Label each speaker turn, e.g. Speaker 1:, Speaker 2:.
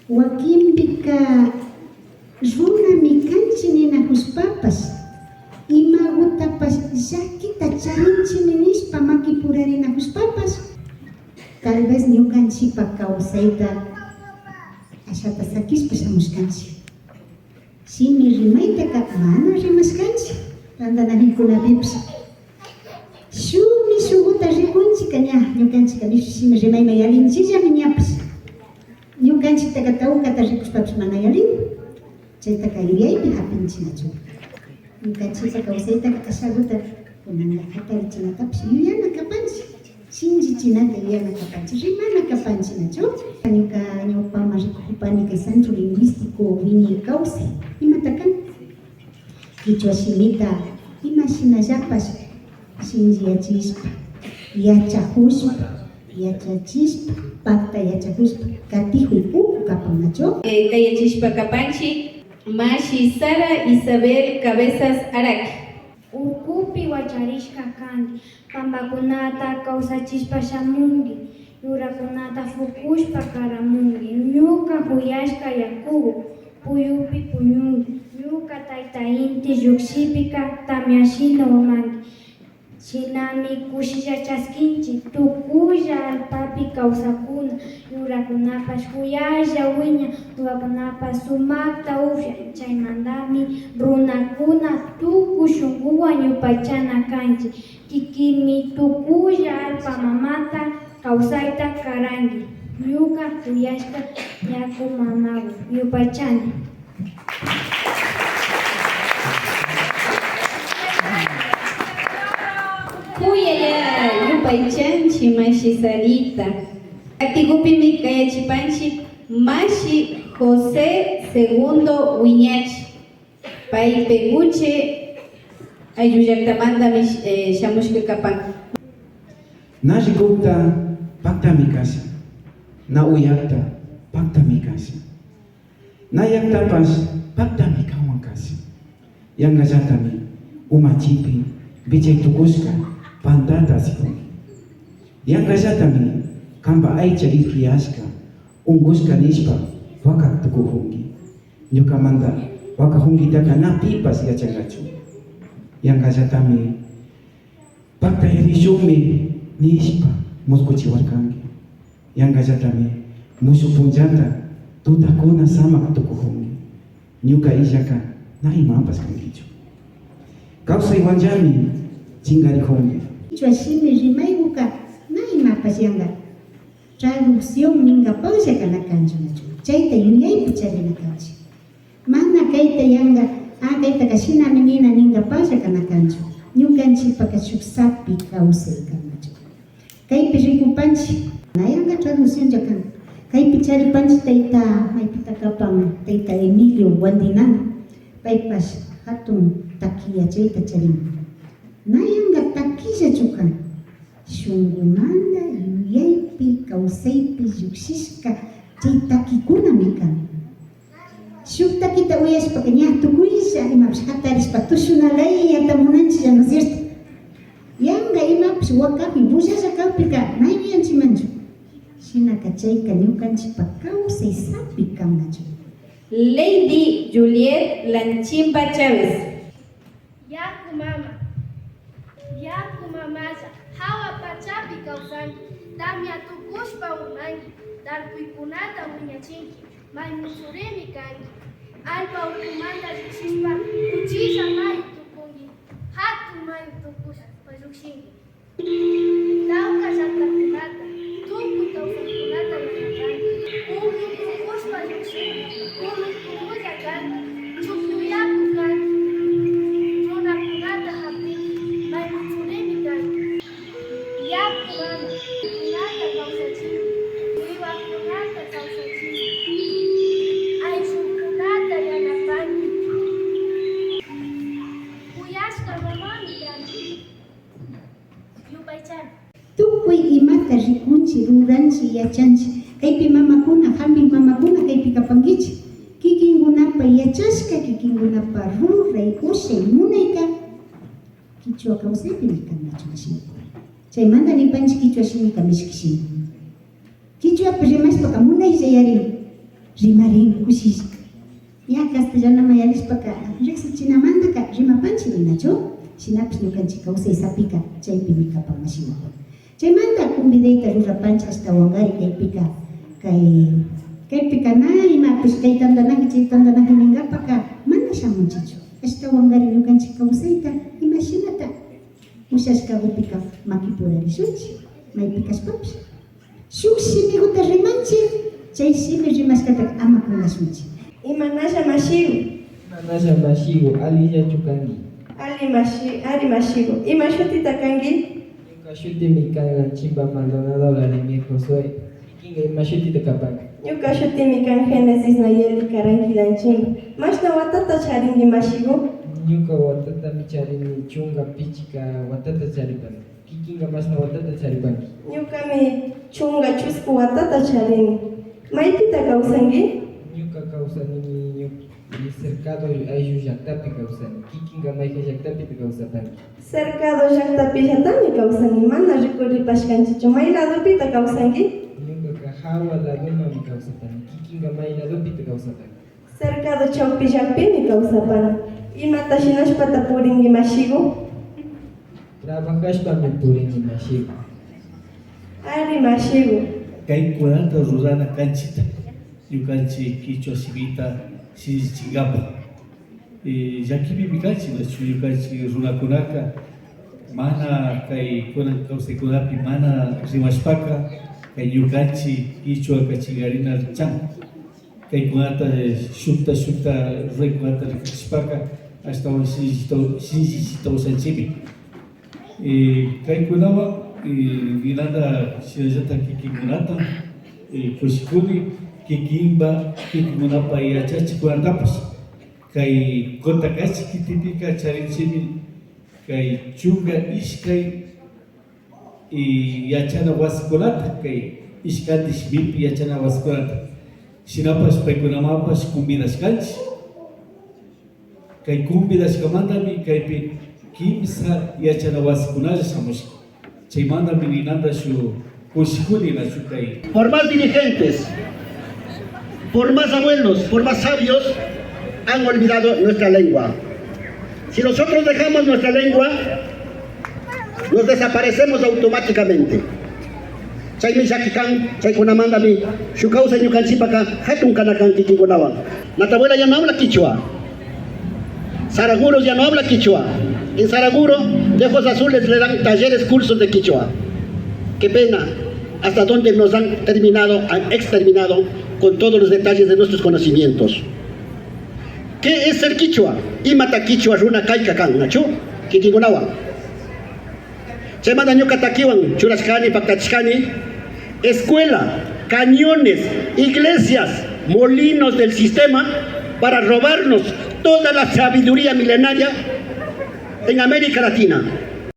Speaker 1: wakimbika runa mikanchi ninahuspapas imagutapas llakita charinchi ninishpa makipurarinahuspapas tal vez ñukanchipa kawsayta ashata sakishpa shamushkanchik. Shimi rimayta mana rimaskanchik randanarikunapipis shumi shuguta rikunchika ña ñukanchika nishu shimi rimayma yalinchillami ñapas ñukanchiktaka tawkata rikushpapish mana yalin chaytaka yuyaypi hapinchinachu ñukanchikpa kawsaytaka ashaguta kunanga hatarichinatapish yuyana kapanchik shinchichinata yuyana kapanchik rimana kapanchinachu ñuka ñawpama rikupani kay centro lingüístico wiñay kawsay imata kan kichwa shimita imashinallapash shinchiyachispa yachahushpa yachachispa pakta yachahushpa katihuy kapannachu
Speaker 2: kayachishpa kapanchik Mashi Sara Isabel Cabezas Araki
Speaker 3: urkupi wacharishka kanki pambakunata kawsachishpa shamunki yurakunata fukushpa karamunki ñuka huyashka yakubu puyupi puñunki ñuka tayta inti lluksipika tamyashina wamanki shinami kushilla chaskinchi tukulla alpapi kawsakuna yurakunapash huyalla wiña ruwakunapas sumakta ufya chaymantami runakuna tukuy shunkuwan yupachana kanchi kikimi tukulla alpa mamata kawsayta karanki ñuka huyashka yaku mamawan yupachani.
Speaker 2: Kuyaya yupaychanchi Mashi Sarita Aktigupimi kayachipanchi Mashi José Segundo Wiñachi Pai Peguche ayullaktamanta shamushka kapan
Speaker 4: Najikupta pakta mikasi na uyakta pakta mikasi na yaktapas pakta mikawan kasi yangallatami umachipi bichay tukushka pantata sipunki yangallatami kamba aycha ikiyashka ungushka nishpa waka tukuhunki ñukamanta waka hunkitaka na pipas yachangachu yangallatami pakta yarishumi nishpa muskuchiwarkanki yangallatami mushu punllata tutakuna samak tukuhunki ñuka illaka na imapas kankichu kawsaywanllami chingarihunki
Speaker 1: kichwa shimi rimaykuka na imapas yanga traducción ninkapawlla kanakanchinachu chayta yuyaypi charinakanchik mana kayta yanga kayta kashinami nina ninkapawlla kanakanchu ñukanchikpaka shuk sapi kawsay kannachu kaypi rikupanchik nayanga traducción kan kaypi charipanchik tayta maypita kapan tayta Emilio Wandinana paypash hatun takiya chayta charin nayanga takiya chukan shunkumanta yuyaypi kawsaypi llukshishka chay takikunami kan shuk takita uyashpaka ña tukuylla imapish hatarishpa tushunalaya munanchilla ¿no es cierto? Yanga imapish wakapi bullalla kawpika nayuyanchimanchu shinaka chayka ñukanchikpa kawsay sapi kannachu.
Speaker 2: Lady Juliet Lanchimba Chávez
Speaker 3: Yaku mamalla hawa pachapi kawsanki tamya tukushpa umanki tarpuykunata wiñachinki maymusurimi kanki alpa urkumanta lluksishpa uchilla mayu tukunki hatun mayu tukushpa llukshinki tawka llaqtakunata tukuy kawsaykunata yanakanki umi tukushpa llukshinki umi tukulla kanki chuqlluyaku kanki runakunata hapinki maymusurimi kanki yaku mama kunata kawsachinki wiwakunata kawsachinki ayllunkunata yanapanki uyashka mamami kanki yupaychani
Speaker 1: Tukuy imata rikunchi ruranchi yachanchi kaypi mamakuna hampi mamakuna kaypi kapankichik kikinkunapa yachashka kikinkunapa ruray ushay munayka kichwa kawsaypi kannachu mashina chaymanta nipanchik kichwa shimika mishki shimi kichwapi rimashpaka munaylla yarin rimarin kushishka. Ya castellano mayarishpaka riqsichinamantaka rimapanchik ninachu. Shinapish ñukanchik kawsaysapika chaypimi kapamashiwan. Chaymanta convidayta rurapanchik hasta wangari kaypika na imapish kay tandanaji chay tandanaji ninkapaka mana shamunchichu. Hasta wangari ñukanchik kawsayta imashinata ushashkapika makipurarishunchik maypikashpapish. Shuk shimikuta rimanchik chay shimi rimashkata ama kunashunchik.
Speaker 2: Imanasha mashigu.
Speaker 5: Manasha mashigo, ali yachukangi.
Speaker 2: Ali mashigu. Ima shutita kangi.
Speaker 5: Yuka shuti mikanga chimba Maldonado Vladimir Josué. Ikinga ima shutita kapanga.
Speaker 2: Yuka shuti mikan Genesis Nayeli Karankilanchimba. Mashna watata charingi mashigu.
Speaker 5: Yuka watata micharini chunga pichika watata charipanga. Kikinga masna watata charipanga.
Speaker 2: Yuka mi chunga chusku watata charingi. Maipita kausangi.
Speaker 5: Yuka kausani ni cercado ayu yaktapi kausani. Kikinga maika yaktapi kausapanga.
Speaker 2: Cercado llaqtapi llatami kawsani. Mana rikuripashkanchichu. May ladopita kawsanki.
Speaker 5: Yuka kahawa ladoma mi kausapanga. Kikinga may ladopita kausapanga.
Speaker 2: Cercado chawpi llaqpimi kawsapana. Imata shinashpata puringi mashigu.
Speaker 5: Trabajashpa mi purini mashigo.
Speaker 2: Ari mashigu.
Speaker 6: Kay kunata rurana kanchita yukanchi kichwa sibita chingapa llakipi mikanchi nachu yukanchi runakunaka mana kay kunan kawsaykunapi mana rimashpaka kay yukanchi kichwa kachingarina chan kay kunata shukta ruraykunata rikashpaka ashtawan shinllishita usanchimi kay kunawan Ginanda Shirajata Kikimunata, Kushikuni, Kikimba, Kikimunapa y Achachi Kuantapas, Kai Kotakachi Kitipika Charinchimi, Kai Chunga Ishkai y Yachana Waskolata, Kai Ishkatish Bipi Yachana Waskolata, Shinapas Pekunamapas Kumbidas Kanchi, Kai Kumbidas Kamandami, Kai Kimsa Yachana Waskunal Samushki.
Speaker 7: Por más dirigentes, por más abuelos, por más sabios, han olvidado nuestra lengua. Si nosotros dejamos nuestra lengua, nos desaparecemos automáticamente. Chaymi shakikan, chaykunamandami, shukausa ñukanchipaka hatun kanakan kikinkunawan. Natabuela ya no habla quichua. Saraguro ya no habla quichua. En Saraguro, de Ojos Azules le dan talleres, cursos de quichua. Qué pena, hasta donde nos han exterminado con todos los detalles de nuestros conocimientos. ¿Qué es ser quichua? Imata quichua runa kaikakan, nachu, kikingunawa. Se manda ñukatakiwan, churashkani, paktachkani, escuela, cañones, iglesias, molinos del sistema para robarnos toda la sabiduría milenaria en América Latina.